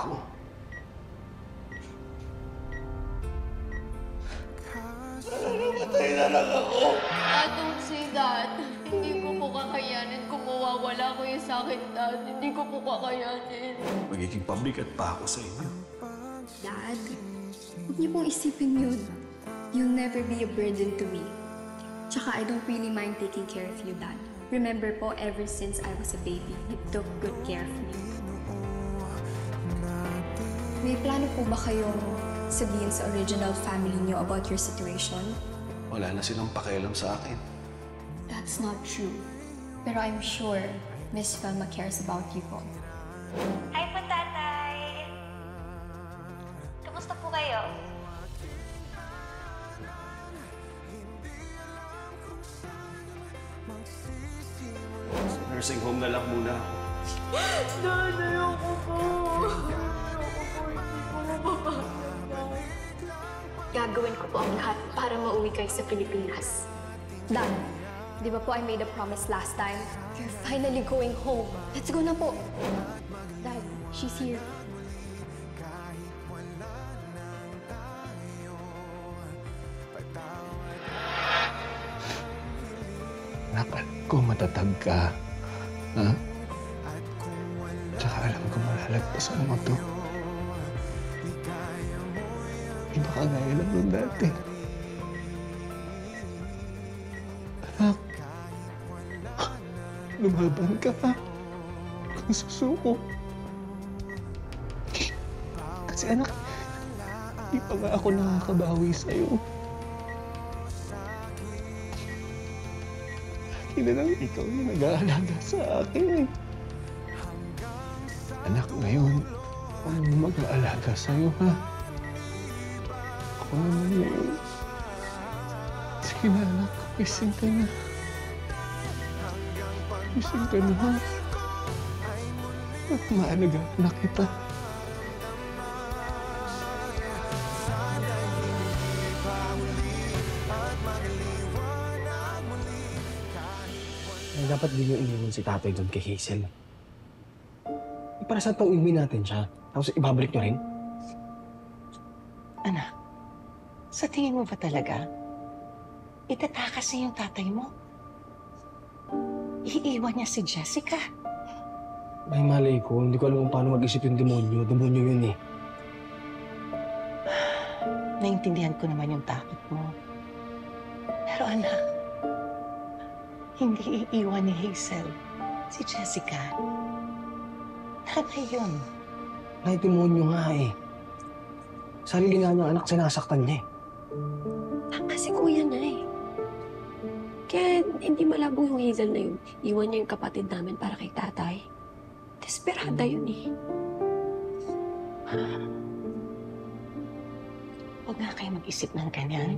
mo. Namatay na lang ako. Dad, don't say that. Hindi ko po kakayanin kung mawawala ko yung sa akin, Dad. Hindi ko po kakayanin. Magiging pabigat pa ako sa inyo. Dad, huwag niyo pong isipin yun. You'll never be a burden to me. Tsaka I don't really mind taking care of you, Dad. Remember po, ever since I was a baby, you took good care of me. May plano po ba kayong sabihin sa original family niyo about your situation? Wala na silang pakialam sa akin. That's not true. Pero I'm sure Miss Felma cares about you po. Hi po, Tatay! Kamusta po kayo? Nursing home na lang muna ako. Dad, ayoko po. Ayoko po. Hindi ko mapapagod. Gagawin ko po ang lahat para mauwi kayo sa Pilipinas. Dad, di ba po I made a promise last time? You're finally going home. Let's go na po. Dad, she's here. Anak, ko matatag ka. Ha? Tsaka alam ko malalagpasan mo to. Iba ka gaya lang nung dati. Anak, lumaban ka ha. Kung susuko. Kasi anak, di pa nga ako nakakabawi sa'yo. Lagi na lang ikaw yung nag-aalaga sa akin. Anak, ngayon, ako naman mag-aalaga sa'yo, ha? Ako naman ngayon. Sige na, anak. Gising ka na. Gising ka na, ha? Maalaga na kita. Dapat din yung iniwan si tatay doon kay Hazel. Para saan pang iuwi natin siya? Tapos ibabalik nyo rin? Anak, sa tingin mo ba talaga? Itatakas niya yung tatay mo? Iiwan niya si Jessica? May malay ko. Hindi ko alam kung paano mag-isip yung demonyo. Demonyo yun eh. Naintindihan ko naman yung takot mo. Pero anak, hindi iiwan ni Hazel si Jessica. Nanay yun. Ay, demonyo nga eh. Sarili nga niyang anak, sinasaktan niya eh. Tama si kuya na eh. Kaya hindi malabo yung Hazel na yun. Iwan niya yung kapatid namin para kay tatay. Desperada yun eh. Huwag nga kayo mag-isip ng ganyan.